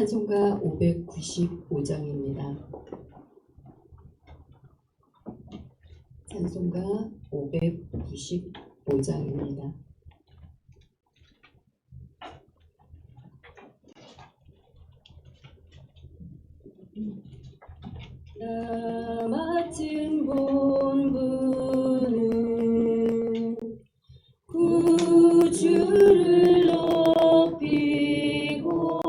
찬송가 595장입니다. 찬송가 595장입니다. 나 맡은 본분은 구주를 높이고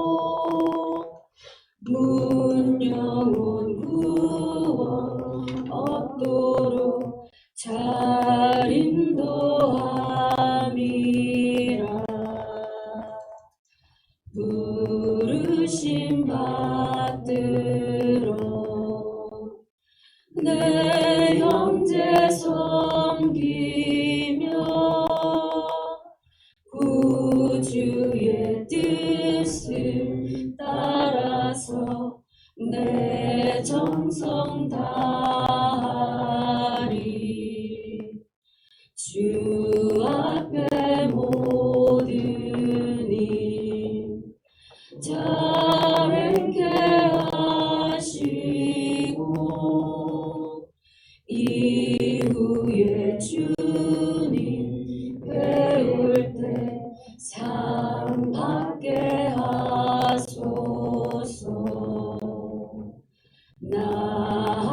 문영원 구원 얻도록 잘 인도함이라. 부르심 받들어 내 형제 섬기며 구주의 뜻을 따라서 내 정성 다하리. 주 앞에 모든 일 잘 행케 하시고 이후에 주님 배울 때 상 받게 하소서. 나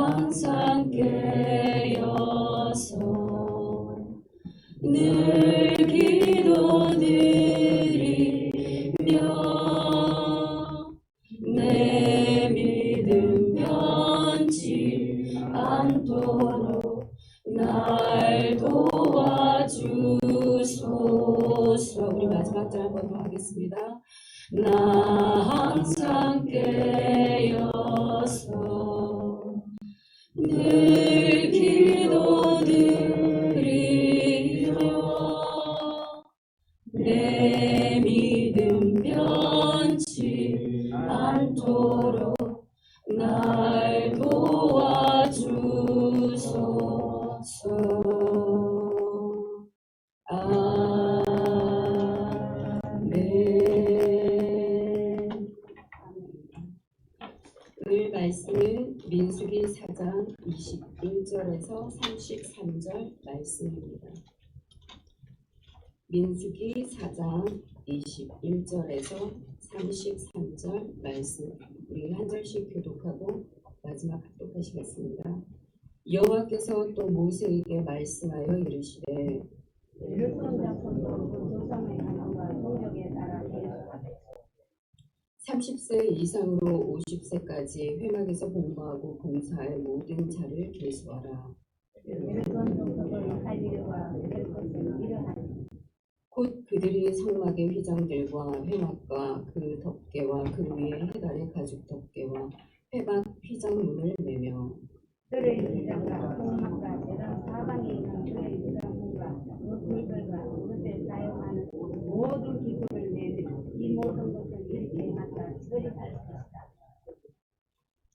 항상 깨어서 늘 기도드리며 내 믿음 변치 않도록 날 도와주소서. 우리 마지막 절 한 번 더 하겠습니다. 나 항상 깨어서 늘 기도드리며 내 믿음 변치 않도록 날 도와주소서. 아멘. 오늘 말씀은 민수기 4장 21절에서 33절 말씀입니다. 민수기 4장 21절에서 33절 말씀, 우리 한 절씩 교독하고 마지막 합독하시겠습니다. 여호와께서 또 모세에게 말씀하여 이르시되 30세 이상으로 50세까지 회막에서 공부하고 봉사할 모든 자를 계수하라. 곧 그들이 성막의 휘장들과 회막과 그 덮개와 그 위에 해달의 가죽 덮개와 회막 휘장문을 매며 들의 휘장과 성막과 제단 사방에 있는 들의 휘장문과 그 돌들과 그것에 사용하는 모든 기구를 매며 이 모든 것을 이렇게 해마다 처리할 것이다.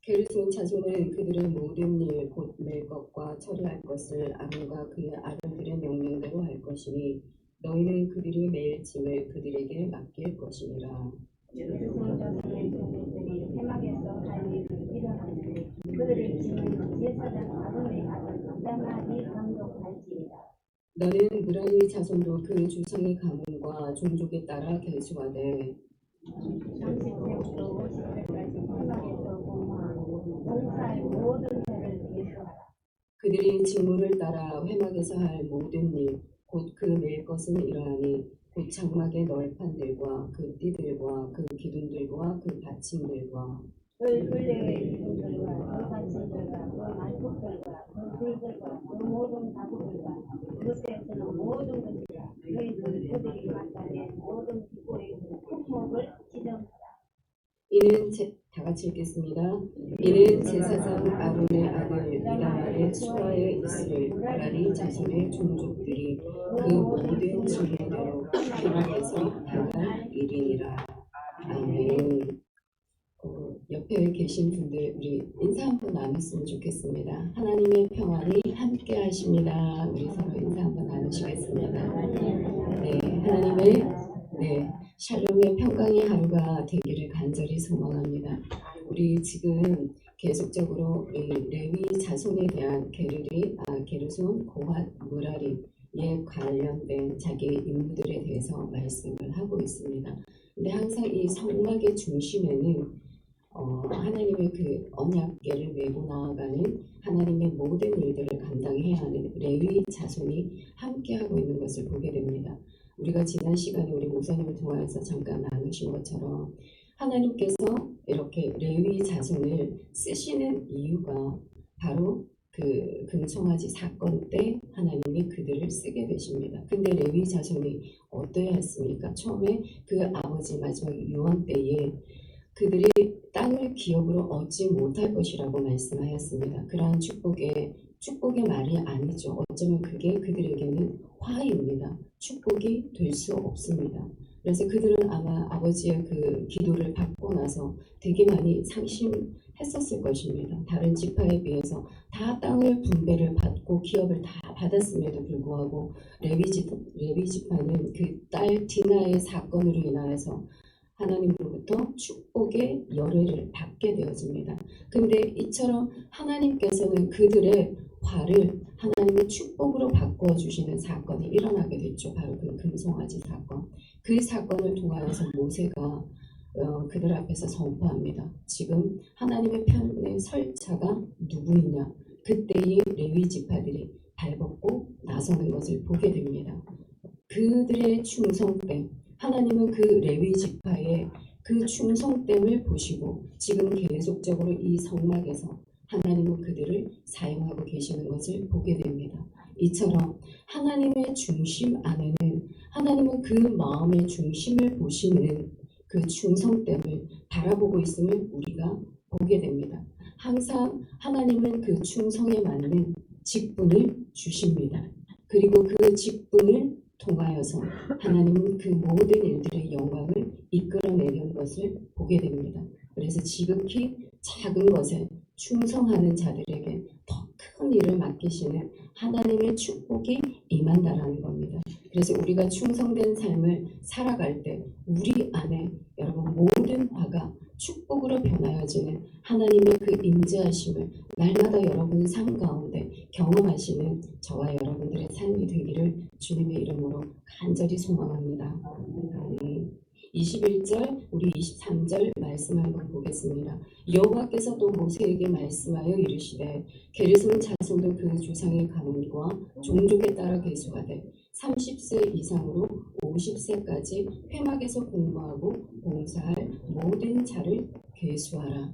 게르손 자손은 그들의 모든 일 곧 맬 것과 처리할 것을 아론과 그의 아들들의 명령대로 할 것이니 너희는 그들이 매일 짐을 그들에게 맡길 것이니라. 게르손 자손의 종들이 회막에서 할 일을 일어나는데 그들의 짐은 제사장 아론의 아들 이다말이 감독할지니라. 너는 무라리 자손도 그 주상의 가문과 종족에 따라 계수하되 30세부터 50세까지 회막에서 공부하고 봉사할 모든 자를 계수하라. 그들이 직무를 따라 회막에서 할 모든 일 곧 그 맬 것은 이러하니 곧 장막의 널판들과 그 띠들과 그 기둥들과 그 받침들과 그 둘레의 기둥들과 그 받침들과 그 말뚝들과 그 줄들과 그 모든 가구들과 그것에 쓰는 모든 것이라. 너희들 그들이 맡아낸 모든 기구의 품목을 지정하라. 이는 다 같이 읽겠습니다. 이는 제사장 아론의 아들 이다말의 수하에 있을 무라리 자손의 종족들이 그 모든 직무대로 회막에서 다할 일이니라. 아멘. 옆에 계신 분들 우리 인사 한번 나눴으면 좋겠습니다. 하나님의 평안이 함께 하십니다. 우리 서로 인사 한번 나누시겠습니다. 네, 하나님의 네, 샬롬의 평강의 하루가 되기를 간절히 소망합니다. 우리 지금 계속적으로 이 레위 자손에 대한 게르손, 고핫, 무라리에 관련된 자기 인물들에 대해서 말씀을 하고 있습니다. 근데 항상 이 성막의 중심에는 하나님의 그 언약궤를 메고 나아가는 하나님의 모든 일들을 감당해야 하는 레위 자손이 함께하고 있는 것을 보게 됩니다. 우리가 지난 시간에 우리 목사님을 통해서 잠깐 나누신 것처럼 하나님께서 이렇게 레위 자손을 쓰시는 이유가 바로 그 금송아지 사건 때 하나님이 그들을 쓰게 되십니다. 근데 레위 자손이 어떠해야 했습니까? 처음에 그 아버지 마지막 유언 때에 그들이 땅을 기업으로 얻지 못할 것이라고 말씀하였습니다. 그러한 축복의 말이 아니죠. 어쩌면 그게 그들에게는 화입니다. 축복이 될 수 없습니다. 그래서 그들은 아마 아버지의 그 기도를 받고 나서 되게 많이 상심했었을 것입니다. 다른 지파에 비해서 다 땅을 분배를 받고 기업을 다 받았음에도 불구하고 레위 지파는 그 딸 디나의 사건으로 인하여서 하나님으로부터 축복의 열애를 받게 되어집니다. 근데 이처럼 하나님께서는 그들의 화를 하나님의 축복으로 바꾸어 주시는 사건이 일어나게 됐죠. 바로 그 금송아지 사건. 그 사건을 통하여서 모세가 그들 앞에서 선포합니다. 지금 하나님의 편에 설 자가 누구이냐. 그때의 레위 지파들이 발벗고 나서는 것을 보게 됩니다. 그들의 충성됨, 하나님은 그 레위 지파의 그 충성됨을 보시고 지금 계속적으로 이 성막에서 하나님은 그들을 사용하고 계시는 것을 보게 됩니다. 이처럼 하나님의 중심 안에는 하나님은 그 마음의 중심을 보시는 그 충성됨을 바라보고 있음을 우리가 보게 됩니다. 항상 하나님은 그 충성에 맞는 직분을 주십니다. 그리고 그 직분을 통하여서 하나님은 그 모든 일들의 영광을 이끌어내는 것을 보게 됩니다. 그래서 지극히 작은 것에 충성하는 자들에게 더 큰 일을 맡기시는 하나님의 축복이 임한다라는 겁니다. 그래서 우리가 충성된 삶을 살아갈 때 우리 안에 여러분 모든 화가 축복으로 변하여지는 하나님의 그 임재하심을 날마다 여러분 삶 가운데 경험하시는 저와 여러분들의 삶이 되기를 주님의 이름으로 간절히 소망합니다. 21절 우리 23절 말씀 한번 보겠습니다. 여호와께서 또 모세에게 말씀하여 이르시되 게르손 자손도 그 조상의 가문과 종족에 따라 계수하되 30세 이상으로 50세까지 회막에서 공부하고 봉사할 모든 자를 계수하라.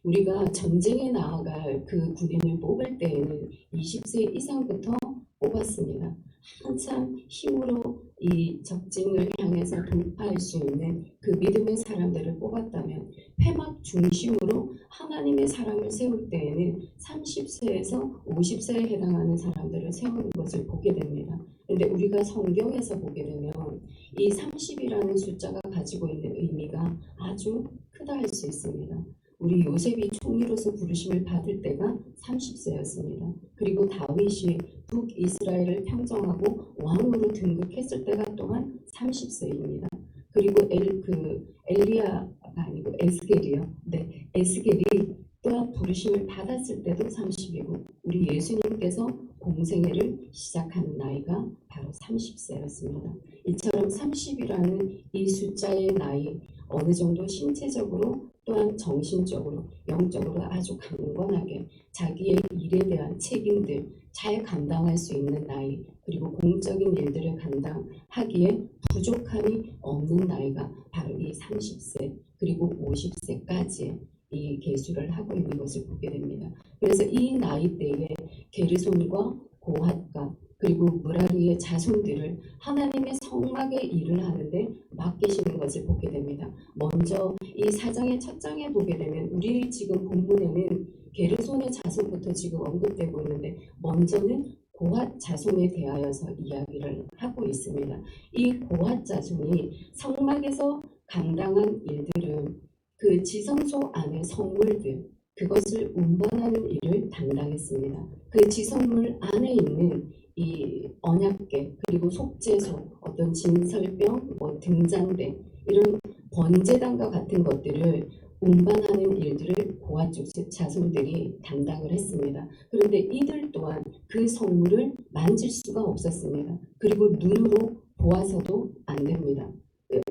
우리가 전쟁에 나아갈 그 군인을 뽑을 때에는 20세 이상부터 뽑았습니다. 한참 힘으로 이 적진을 향해서 돌파할 수 있는 그 믿음의 사람들을 뽑았다면 회막 중심으로 하나님의 사람을 세울 때에는 30세에서 50세에 해당하는 사람들을 세우는 것을 보게 됩니다. 그런데 우리가 성경에서 보게 되면 이 30이라는 숫자가 가지고 있는 의미가 아주 크다 할 수 있습니다. 우리 요셉이 총리로서 부르심을 받을 때가 30세였습니다. 그리고 다윗이 북이스라엘을 평정하고 왕으로 등극했을 때가 또한 30세입니다. 그리고 엘리야가 아니고 에스겔이요. 네, 에스겔이 또한 부르심을 받았을 때도 30이고 우리 예수님께서 공생애를 시작하는 나이가 바로 30세였습니다. 이처럼 30이라는 이 숫자의 나이 어느 정도 신체적으로 또한 정신적으로 영적으로 아주 강건하게 자기의 일에 대한 책임들 잘 감당할 수 있는 나이 그리고 공적인 일들을 감당하기에 부족함이 없는 나이가 바로 이 30세 그리고 50세까지 이 계수를 하고 있는 것을 보게 됩니다. 그래서 이 나이대에 게르손과 고핫과 그리고 무라리의 자손들을 하나님의 성막의 일을 하는데 맡기시는 것을 보게 됩니다. 먼저 이 4장의 첫 장에 보게 되면 우리 지금 본문에는 게르손의 자손부터 지금 언급되고 있는데 먼저는 고핫 자손에 대하여서 이야기를 하고 있습니다. 이 고핫 자손이 성막에서 감당한 일들은 그 지성소 안의 성물들 그것을 운반하는 일을 담당했습니다. 그 지성물 안에 있는 이 언약궤 그리고 속죄소, 어떤 진설병, 뭐 등잔대 이런 번제단과 같은 것들을 운반하는 일들을 고아 쪽 자손들이 담당을 했습니다. 그런데 이들 또한 그 성물을 만질 수가 없었습니다. 그리고 눈으로 보아서도 안 됩니다.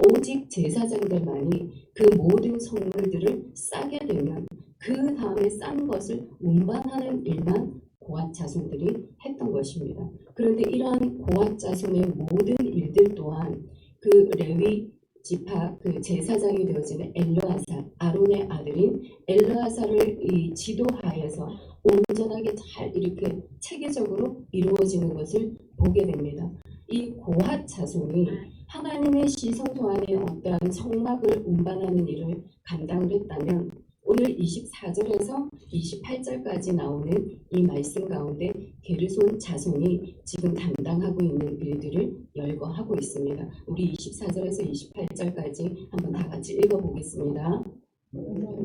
오직 제사장들만이 그 모든 성물들을 싸게 되면 그 다음에 싼 것을 운반하는 일만 고앗 자손들이 했던 것입니다. 그런데 이러한 고앗 자손의 모든 일들 또한 그 레위 지파 그 제사장이 되어지는 엘르아살, 아론의 아들인 엘르아살을 이 지도하에서 온전하게 잘 이렇게 체계적으로 이루어지는 것을 보게 됩니다. 이 고앗 자손이 하나님의 시성소 안에 어떠한 성막을 운반하는 일을 감당을 했다면 오늘 24절에서 28절까지 나오는 이 말씀 가운데 게르손 자손이 지금 담당하고 있는 일들을 열거하고 있습니다. 우리 24절에서 28절까지 한번 다 같이 읽어보겠습니다.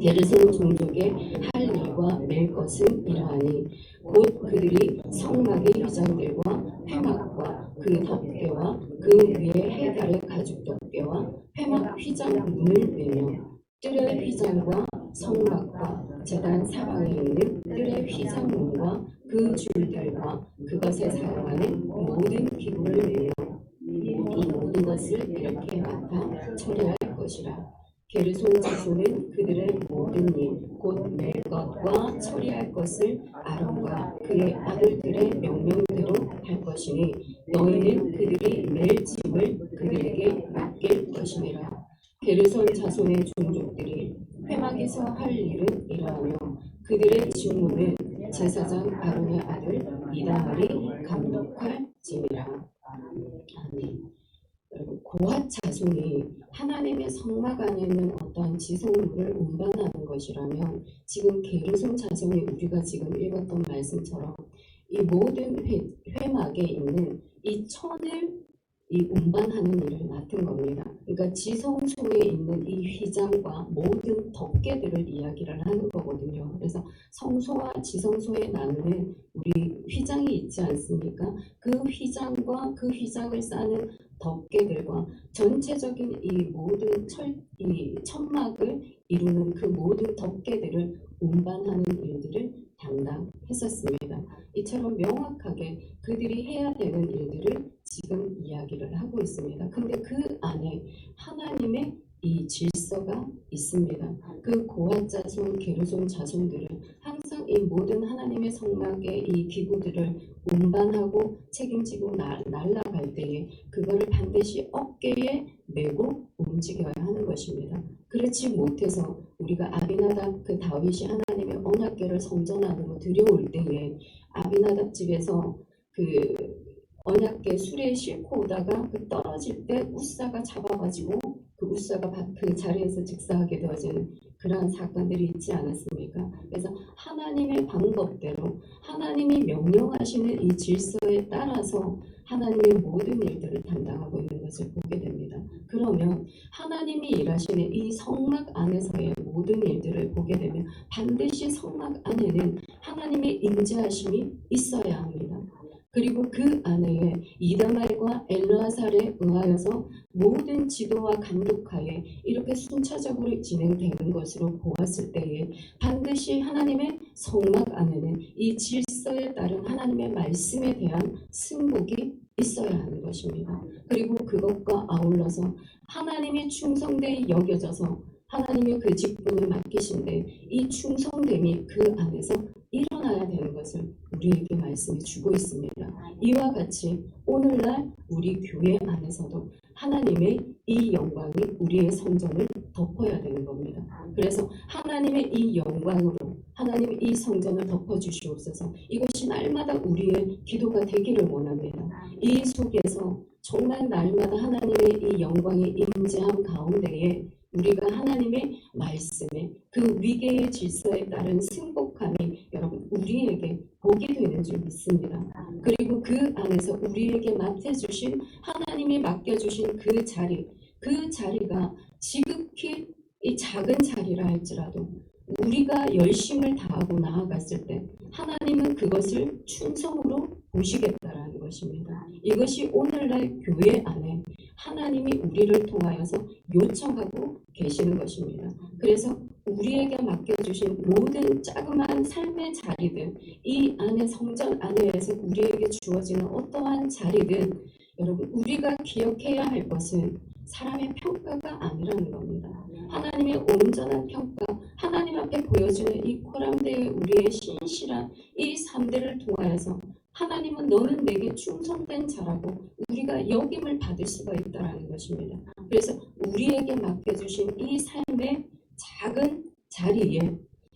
게르손 종족의 할 일과 맬 것은 이러하니 곧 그들이 성막의 휘장들과 회막과 그 덮개와 그 위에 해달의 가죽 덮개와 회막 휘장 문을 매며 뜰의 휘장과 성막과 제단 사방에 있는 뜰의 휘장문과 그 줄들과 그것에 사용하는 모든 기구를 매며 이 모든 것을 이렇게 맡아 처리할 것이라. 게르손 자손은 그들의 모든 일, 곧 맬 것과 처리할 것을 아론과 그의 아들들의 명령대로 할 것이니 너희는 그들이 맬 짐을 그들에게 맡길 것이니라. 게르손 자손의 종족들이 회막에서 할 일은 이러하며 그들의 직무는 제사장 아론의 아들 이다말이 감독할 짐이라. 아멘. 여러분, 고앗 자손이 하나님의 성막 안에는 어떠한 지성물을 운반하는 것이라면 지금 게르손 자손이 우리가 지금 읽었던 말씀처럼 이 모든 회막에 있는 이 천을 이 운반하는 일을 맡은 겁니다. 그러니까 지성소에 있는 이 휘장과 모든 덮개들을 이야기를 하는 거거든요. 그래서 성소와 지성소에 나누는 우리 휘장이 있지 않습니까? 그 휘장과 그 휘장을 싸는 덮개들과 전체적인 이 모든 이 천막을 이루는 그 모든 덮개들을 운반하는 일들을 담당했었습니다. 이처럼 명확하게 그들이 해야 되는 일들을 지금 이야기를 하고 있습니다. 근데 그 안에 하나님의 이 질서가 있습니다. 그 고앗 자손, 게르손 자손들은 항상 이 모든 하나님의 성막의 이 기구들을 운반하고 책임지고 날아갈 때에 그거를 반드시 어깨에 메고 움직여야 하는 것입니다. 그렇지 못해서 우리가 아비나답 그 다윗이 하나님의 언약궤를 성전 안으로 들여올 때에 아비나답 집에서 그 언약궤 수레에 싣고 오다가 그 떨어질 때 우사가 잡아가지고 그 우사가 그 자리에서 즉사하게 되어지는 그러한 사건들이 있지 않았습니까? 그래서 하나님의 방법대로 하나님이 명령하시는 이 질서에 따라서 하나님의 모든 일들을 담당하고 있는 것을 보게 됩니다. 그러면 하나님이 일하시는 이 성막 안에서의 모든 일들을 보게 되면 반드시 성막 안에는 하나님의 임재하심이 있어야 합니다. 그리고 그 안에 이다말과 엘르아살에 의하여서 모든 지도와 감독하에 이렇게 순차적으로 진행되는 것으로 보았을 때에 반드시 하나님의 성막 안에는 이 질서에 따른 하나님의 말씀에 대한 승복이 있어야 하는 것입니다. 그리고 그것과 아울러서 하나님이 충성되이 여겨져서 하나님의 그 직분을 맡기신데 이 충성됨이 그 안에서 일어나야 되는 것을 우리에게 말씀해 주고 있습니다. 이와 같이 오늘날 우리 교회 안에서도 하나님의 이 영광이 우리의 성전을 덮어야 되는 겁니다. 그래서 하나님의 이 영광으로 하나님의 이 성전을 덮어주시옵소서. 이것이 날마다 우리의 기도가 되기를 원합니다. 이 속에서 정말 날마다 하나님의 이 영광의 임재함 가운데에 우리가 하나님의 말씀에 그 위계의 질서에 따른 승복함이 여러분 우리에게 복이 되는 줄 믿습니다. 그리고 그 안에서 우리에게 맡겨주신 하나님이 맡겨주신 그 자리가 지극히 이 작은 자리라 할지라도 우리가 열심을 다하고 나아갔을 때 하나님은 그것을 충성으로 보시겠다라는 것입니다. 것입니다. 이것이 오늘날 교회 안에 하나님이 우리를 통하여서 요청하고 계시는 것입니다. 그래서 우리에게 맡겨주신 모든 자그마한 삶의 자리들, 이 안에 성전 안에서 우리에게 주어지는 어떠한 자리든 여러분 우리가 기억해야 할 것은 사람의 평가가 아니라는 겁니다. 하나님의 온전한 평가, 하나님 앞에 보여주는 이 코람대의 우리의 신실한 이 삶들을 통하여서 하나님은 너는 내게 충성된 자라고 우리가 역임을 받을 수가 있다는 것입니다. 그래서 우리에게 맡겨주신 이 삶의 작은 자리에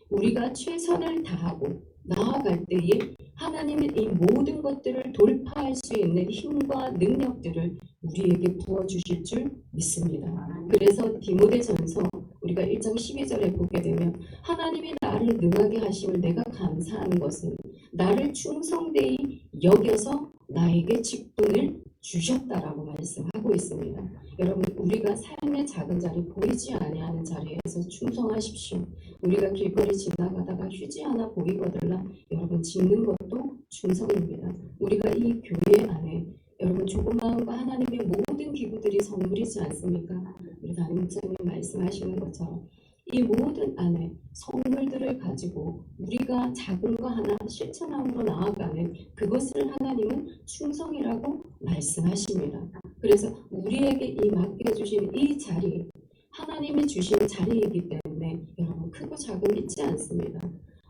우리가 최선을 다하고 나아갈 때에 하나님은 이 모든 것들을 돌파할 수 있는 힘과 능력들을 우리에게 부어주실 줄 믿습니다. 그래서 디모데전서 우리가 1장 12절에 보게 되면 하나님이 나를 능하게 하심을 내가 감사하는 것은 나를 충성되이 여겨서 나에게 직분을 주셨다라고 말씀하고 있습니다. 여러분 우리가 삶의 작은 자리 보이지 아니하는 자리에서 충성하십시오. 우리가 길거리 지나가다가 휴지 하나 보이거들라 여러분 짓는 것도 충성입니다. 우리가 이 교회 안에 여러분 조그마한 하나님의 모든 기구들이 선물이지 않습니까? 우리 담임 목사님 말씀하시는 것처럼 이 모든 안에 선물들을 가지고 우리가 작은 거 하나 실천함으로 나아가는 그것을 하나님은 충성이라고 말씀하십니다. 그래서 우리에게 이 맡겨주신 이 자리, 하나님이 주신 자리이기 때문에 여러분 크고 작은 믿지 않습니다.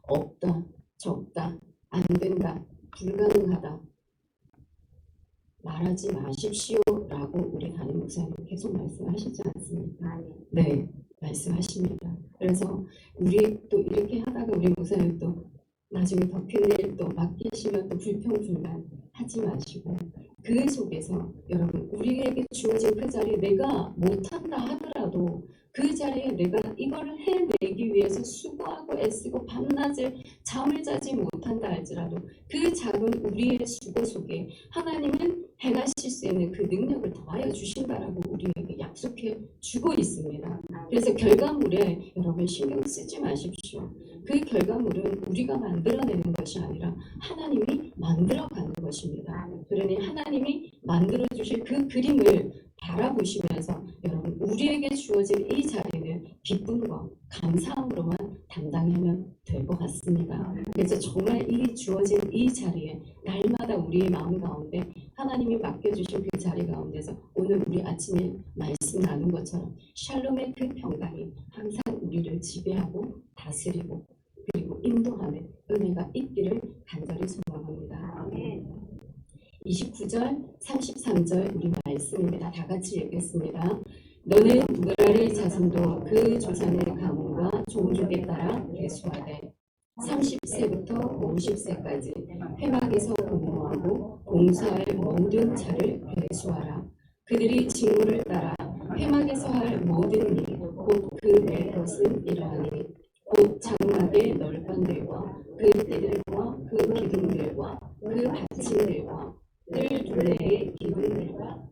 없다, 적다, 안 된다, 불가능하다 말하지 마십시오라고 우리 담임 목사님 계속 말씀하시지 않습니까? 네, 말씀하십니다. 그래서 우리 또 이렇게 하다가 우리 목사님 또 나중에 더 큰 일 또 맡기시면 또 불평불만 하지 마시고 그 속에서 여러분 우리에게 주어진 그 자리에 내가 못한다 하더라도 그 자리에 내가 이걸 해내기 위해서 수고하고 애쓰고 밤낮을 잠을 자지 못한다 할지라도 그 작은 우리의 수고 속에 하나님은 행하실 수 있는 그 능력을 더하여 주신다라고 우리에게 약속해 주고 있습니다. 그래서 결과물에 여러분 신경 쓰지 마십시오. 그 결과물은 우리가 만들어내는 것이 아니라 하나님이 만들어가는 것입니다. 그러니 하나님이 만들어주실 그 그림을 바라보시면서 여러분 우리에게 주어진 이 자리는 기쁨과 감사함으로만 담당하면 될 것 같습니다. 그래서 정말 이 주어진 이 자리에 날마다 우리의 마음 가운데 하나님이 맡겨주신 그 자리 가운데서 오늘 우리 아침에 말씀 나눈 것처럼 샬롬의 그 평강이 항상 우리를 지배하고 다스리고 그리고 인도하는 은혜가 있기를 간절히 소망합니다. 29절, 33절 우리 말씀입니다. 다 같이 읽겠습니다. 너는 무라리 자손도 그 조상의 가문과 종족에 따라 계수하되 30세부터 50세까지 회막에서 공모하고 공사할 모든 자를 계수하라. 그들이 직무를 따라 회막에서 할 모든 일, 곧 그 낼 것은 이러하니 곧 장막의 널판들과 그 띠들과 그 기둥들과 그 받침들과 뜰 둘레의 기둥들과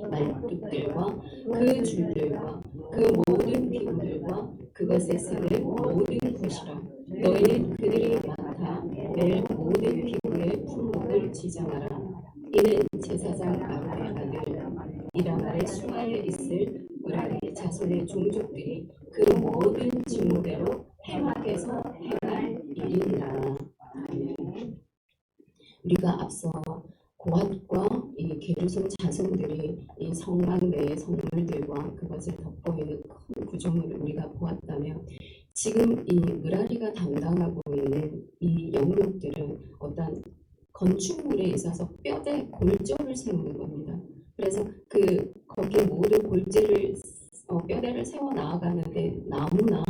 말뚝들과 그 줄들과 그 모든 기구들과 그것에 쓰는 모든 것이라. 너희는 그들이 맡아 낼 모든 기구의 품목을 지정하라. 이는 제사장 아론의 아들 이라말의 수하에 있을 무라리 자손의 종족들이 그 모든 직무대로 회막에서 행할 일이니라. 우리가 앞서 고핫과 이 게르손 자손들이 이 성막 내의 성물들과 그것을 덮고 있는 큰 구조물을 우리가 보았다면 지금 이 무라리가 담당하고 있는 이 영역들은 어떤 건축물에 있어서 뼈대 골조를 세우는 겁니다. 그래서 거기에 모든 골재를 뼈대를 세워 나아가는데 나무나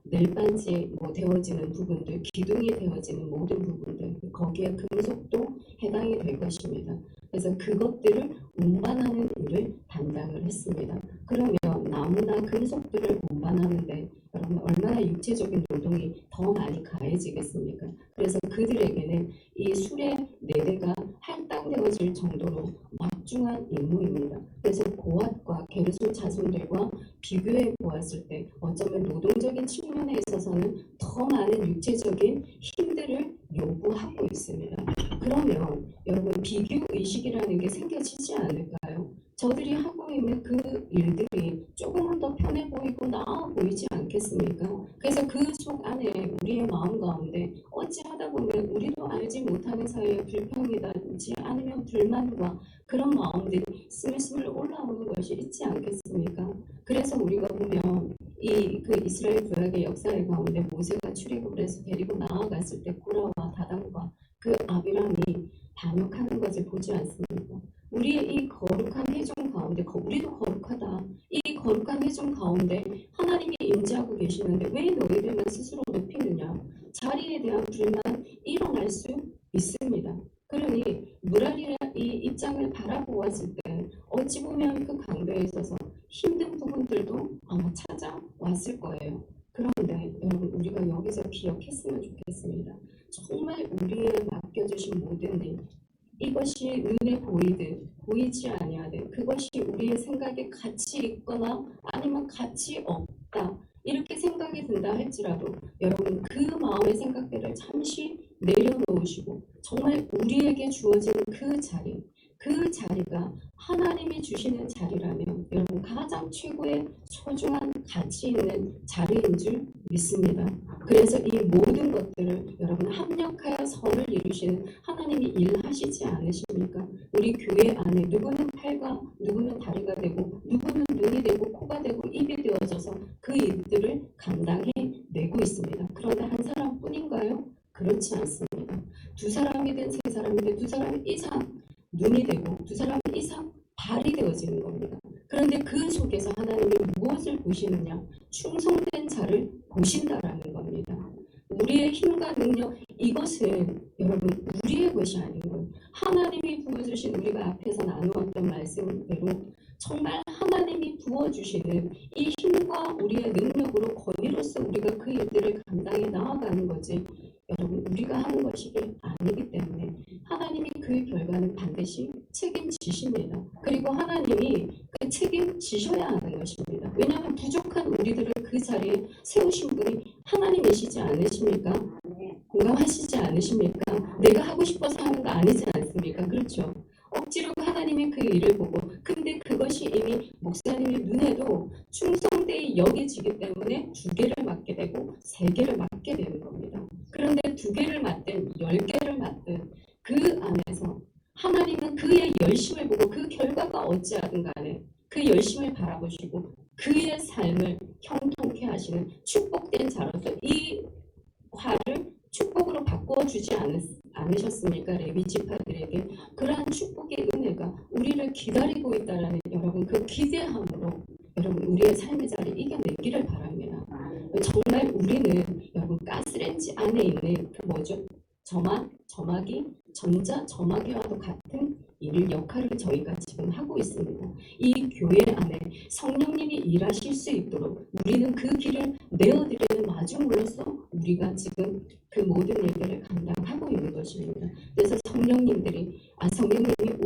넬반지에 되어지는 부분들, 기둥이 되어지는 모든 부분들, 거기에 금속도 해당이 될 것입니다. 그래서 그것들을 운반하는 일을 담당을 했습니다. 그러면 나무나 금속들을 운반하는데 여러분 얼마나 육체적인 노동이 더 많이 가해지겠습니까? 그래서 그들에게는 이 수레 4대가 할당되어질 정도로 막 막중한 임무입니다. 그래서 고앗과 게르손 자손들과 비교해 보았을 때 어쩌면 노동적인 측면에 있어서는 더 많은 육체적인 힘들을 요구하고 있습니다. 그러면 여러분 비교 의식이라는 게 생겨지지 않을까요? 저들이 하고 있는 그 일들이 조금은 더 편해 보이고 나아 보이지 않겠습니까? 그래서 그 속 안에 우리의 마음 가운데 어찌하다 보면 우리도 알지 못하는 사이에 불평이든지 아니면 불만과 그런 마음들이 스물스물 올라오는 것이 있지 않겠습니까? 그래서 우리가 보면 이 그 이스라엘 구약의 역사의 가운데 모세가 출애굽을 해서 데리고 나아갔을 때 고라와 다단과 그 아비람이 반역하는 것을 보지 않습니까? 우리의 이 거룩한 회중 가운데 우리도 거룩하다. 이 거룩한 회중 가운데 하나님이 임재하고 계시는데 왜 너희들만 스스로 높이느냐? 자리에 대한 불만 일어날 수 있습니다. 그러니 무라리의 이 입장을 바라보았을 때 어찌 보면 그 강도에 있어서 힘든 부분들도 아마 찾아왔을 거예요. 그런데 여러분 우리가 여기서 기억했으면 좋겠습니다. 정말 우리의 맡겨주신 모든 일 이것이 눈에 보이든 보이지 아니하든 그것이 우리의 생각에 가치 있거나 아니면 가치 없다 이렇게 생각이 든다 할지라도 여러분 그 마음의 생각들을 잠시 내려놓으시고 정말 우리에게 주어진 그 자리가 하나님이 주시는 자리라면 여러분 가장 최고의 소중한 가치 있는 자리인 줄 믿습니다. 그래서 이 모든 것들을 여러분 합력하여 선을 이루시는 하나님이 일하시지 않으십니까? 우리 교회 안에 누구는 팔과 누구는 다리가 되고 누구는 눈이 되고 코가 되고 입이 되어져서 그 일들을 감당해 내고 있습니다. 그런데 한 사람뿐인가요? 그렇지 않습니다. 두 사람이든 세 사람이든 두 사람 이상 눈이 되고 두 사람 이상 발이 되어지는 겁니다. 그런데 그 속에서 하나님이 무엇을 보시느냐? 충성된 자를 보신다라는 겁니다. 우리의 힘과 능력 이것은 여러분 우리의 것이 아닌 것. 하나님이 부어주신 우리가 앞에서 나누었던 말씀대로 정말 하나님이 부어주시는 이 힘과 우리의 능력으로 권위로서 우리가 그 일들을 감당해 나아가는 거지 여러분 우리가 하는 것이 아니기 때문에 하나님이 그 결과는 반드시 책임지십니다. 그리고 하나님이 그 책임지셔야 하는 것입니다. 왜냐하면 부족한 우리들을 그 자리에 세우신 분이 하나님이시지 않으십니까? 공감하시지 않으십니까? 내가 하고 싶어서 하는 거 아니지 않습니까? 그렇죠? 억지로 하나님이 그 일을 보고 근데 그것이 이미 목사님의 눈에도 충성되이 여겨지기 때문에 2개를 맡게 되고 3개를 맡게 되는 겁니다. 그런데 2개를 맡든 10개를 맡든 그 안에서 하나님은 그의 열심을 보고 그 결과가 어찌하든 간에 그 열심을 바라보시고 그의 삶을 형통케 하시는 축복된 자로서 이 화를 축복으로 바꾸어 주지 않으셨습니까? 레위 지파들에게 그러한 축복의 은혜가 우리를 기다리고 있다라는 여러분 그 기대함으로 여러분 우리의 삶의 자리 이겨내기를 바랍니다. 정말 우리는 여러분 가스레인지 안에 있는 그 뭐죠? 점막이 전자 점막이와도 같은 일 역할을 저희가 지금 하고 있습니다. 이 교회 안에 성령님이 일하실 수 있도록 우리는 그 길을 내어드리는 마중으로서 우리가 지금 그 모든 일들을 감당하고 있는 것입니다. 그래서 성령님이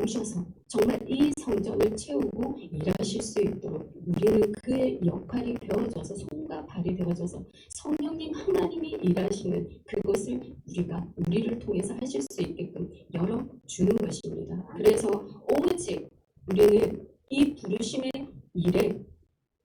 오셔서 정말 이 성전을 채우고 일하실 수 있도록 우리는 그의 역할이 되어져서 손과 발이 되어져서 성령님 하나님이 일하시는 그것을 우리를 통해서 하실 수 있게끔 열어주는 것입니다. 그래서 오직 우리는 이 부르심의 일에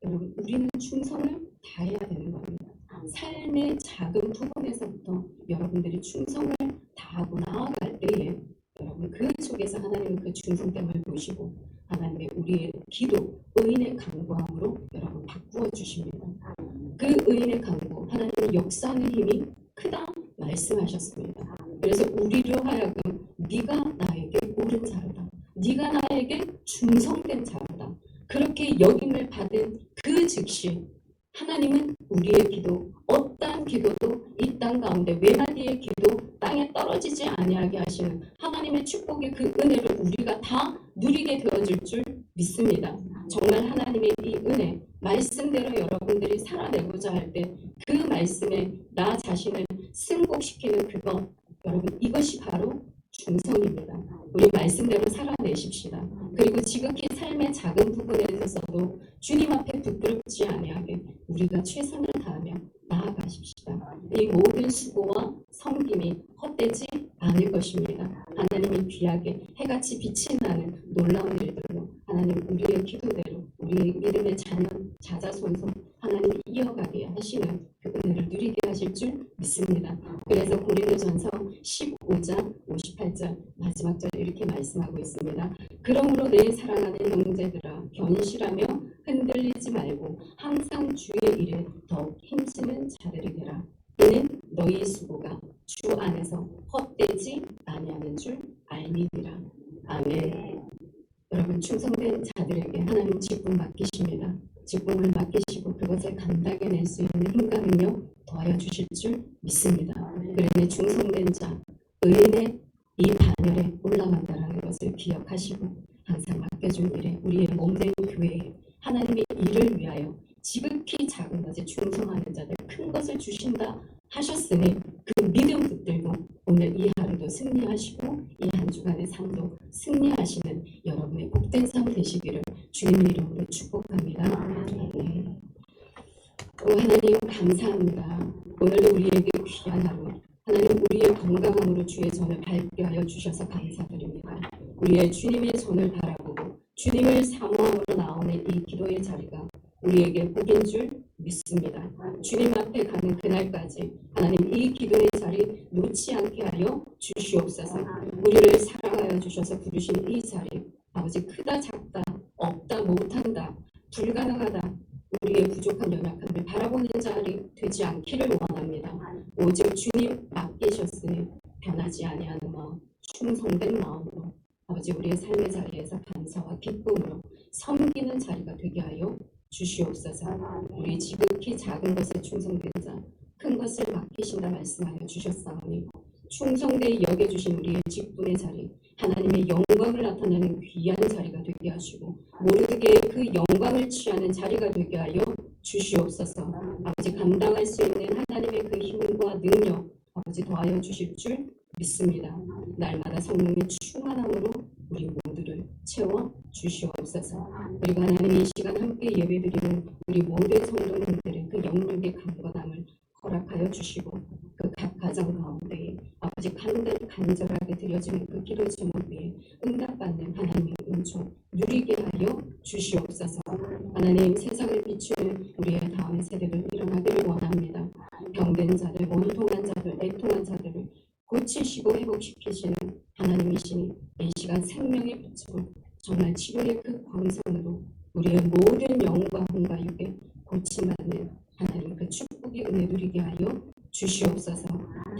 여러분 우리는 충성을 다해야 되는 겁니다. 삶의 작은 부분에서부터 여러분들이 충성을 다하고 나아갈 때에 여러분 그 속에서 하나님은 그 충성됨을 보시고 하나님의 우리의 기도, 의인의 간구함으로 여러분 바꾸어 주십니다. 그 의인의 간구, 하나님의 역사하는 힘이 크다 말씀하셨습니다. 그래서 우리로 하여금 네가 나에게 옳은 자로다. 네가 나에게 충성된 자로다. 그렇게 여김을 받은 그 즉시 하나님은 우리의 기도, 어떠한 기도도 이 땅 가운데 외마디의 기도 땅에 떨어지지 아니하게 하시는 하나님의 축복의 그 은혜를 우리가 다 누리게 되어질 줄 믿습니다. 정말 하나님의 이 은혜, 말씀대로 여러분들이 살아내고자 할 때 그 말씀에 나 자신을 승복시키는 그것, 여러분 이것이 바로 충성입니다. 우리 말씀대로 살아내십시다. 그리고 지극히 삶의 작은 부분에 있어서도 주님 앞에 부끄럽지 아니하게 우리가 최선을 다하며 나아가십시다. 이 모든 수고와 섬김이 헛되지 않을 것입니다. 하나님이 귀하게 해같이 빛이 나는 놀라운 일들로 하나님 우리의 기도대로 우리의 믿음의 자자손손 하나님이 이어가게 하시는 그 은혜를 누리게 하실 줄 믿습니다. 그래서 고린도전서 15장 58절 마지막 절에 이렇게 말씀하고 있습니다. 그러므로 내 사랑하는 형제들아 견실하며 흔들리지 말고 항상 주의 일에 더욱 힘쓰는 자들이 되라. 이는 너희 수고가 주 안에서 헛되지 아니하는 줄 알미니라. 아멘. 여러분 충성된 자들에게 하나님 직분 맡기십니다. 직분을 맡기시고 그것을 감당해 낼 수 있는 힘과 능력 더하여 주실 줄 믿습니다. 그러니 충성된 자, 의인의 이 반열에 올라간다라는 것을 기억하시고 항상 맡겨준 일에 우리의 몸된 교회에 하나님의 일을 위하여 지극히 작은 것에 충성하는 자들 큰 것을 주신다 하셨으니 그 믿음 붙들고 오늘 이 하루도 승리하시고 이 한 주간의 삶도 승리하시는 여러분의 복된 삶 되시기를 주님의 이름으로 축복합니다. 네. 하나님 감사합니다. 오늘도 우리에게 귀한 하루 하나님 우리의 건강함으로 주의 전을 밟게 하여 주셔서 감사드립니다. 우리의 주님의 전을 바라보고 주님을 사모함으로 나오는 이 기도의 자리가 우리에게 복인 줄 믿습니다. 주님 앞에 가는 그날까지 하나님 이 기도의 자리 놓지 않게 하여 주시옵소서. 우리를 사랑하여 주셔서 부르신 이 자리 아버지 크다 작다 없다 못한다 불가능하다 우리의 부족한 연약함을 바라보는 자리 되지 않기를 원합니다. 오직 주님 맡기셨으니 변하지 아니하는 마음 충성된 마음으로 아버지 우리의 삶의 자리에서 감사와 기쁨으로 섬기는 자리가 되게 하여 주시옵소서. 우리 지극히 작은 것에 충성된 자 큰 것을 맡기신다 말씀하여 주셨사오니 충성되이 여겨주신 우리의 직분의 자리 하나님의 영광을 나타내는 귀한 자리가 되게 하시고 모르게 그 영광을 취하는 자리가 되게 하여 주시옵소서. 아버지 감당할 수 있는 하나님의 그 힘과 능력 아버지 더하여 주실 줄 믿습니다. 날마다 성령의 충만함으로 우리 모두를 채워 주시옵소서. 그리고 하나님 이 시간 함께 예배드리는 우리 모든 성도님들의 그 영역의 강건함을 허락하여 주시고 그 각 가정 가운데 아버지 간절하게 드려지는 그 기도 제목 위에 응답받는 하나님의 은총 누리게 하여 주시옵소서. 하나님 세상을 비추는 우리의 다음 세대를 일어나기를 원합니다. 병든 자들, 원통한 자들, 애통한 자들을 고치시고 회복시키시는 하나님이시니 이 시간 생명의 빛으로 정말 치료의 그 광선으로 우리의 모든 영과 혼과 육에 고침받는 하나님 그 축복의 은혜 누리게 하여 주시옵소서.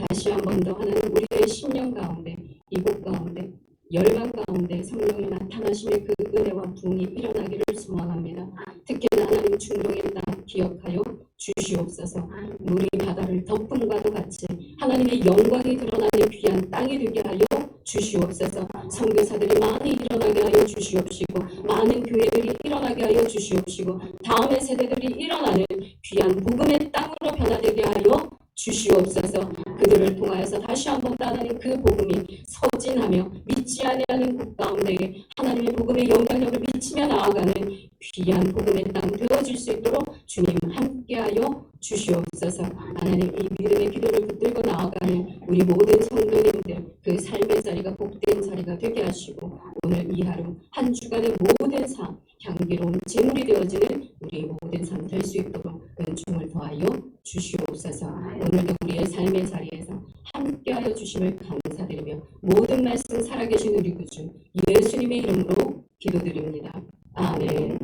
다시 한 번 더 하나님 우리의 심령 가운데 이곳 가운데 열방 가운데 성령이 나타나심의 그 은혜와 부흥이 일어나기를 소망합니다. 특히나 하나님 중동의 땅 기억하여 주시옵소서. 물이 바다를 덮음과도 같이 하나님의 영광이 드러나는 귀한 땅이 되게 하여 주시옵소서. 선교사들이 많이 일어나게 하여 주시옵시고 많은 교회들이 일어나게 하여 주시옵시고 다음의 세대들이 일어나는 귀한 복음의 땅으로 변화되게 하여 주시옵소서. 그들을 통하여서 다시 한번 하나님 그 복음이 서진하며 믿지 아니하는 곳 가운데 하나님의 복음의 영향력을 미치며 나아가는 귀한 복음의 땅 되어질 수 있도록 주님 함께하여 주시옵소서. 하나님 이 믿음의 기도를 붙들고 나아가는 우리 모든 성도님들 그 삶의 자리가 복된 자리가 되게 하시고 오늘 이 하루 한 주간의 모든 삶 향기로운 제물이 되어지는 우리 모든 삶 될 수 있도록 은총을 더하여 주시옵소서. 오늘도 우리의 삶의 자리에서 함께하여 주심을 감사드리며 모든 말씀 살아계신 우리 구주 예수님의 이름으로 기도드립니다. 아멘.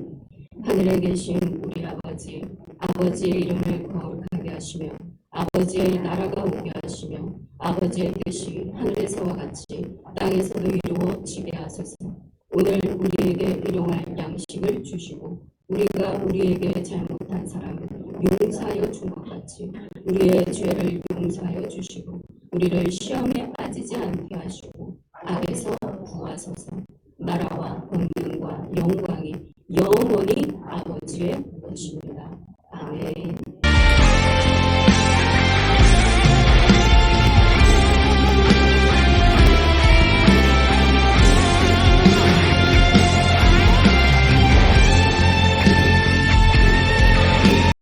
하늘에 계신 우리 아버지 아버지의 이름을 거룩하게 하시며 아버지의 나라가 오게 하시며 아버지의 뜻이 하늘에서와 같이 땅에서도 이루어지게 하소서. 오늘 우리에게 일용할 양식을 주시고 우리가 우리에게 잘못한 사람을 용서하여 준 것 같이 우리의 죄를 용서하여 주시고 우리를 시험에 빠지지 않게 하시고 악에서 구하소서. 나라와 권능과 영광이 영원히 아버지의 것입니다. 아멘.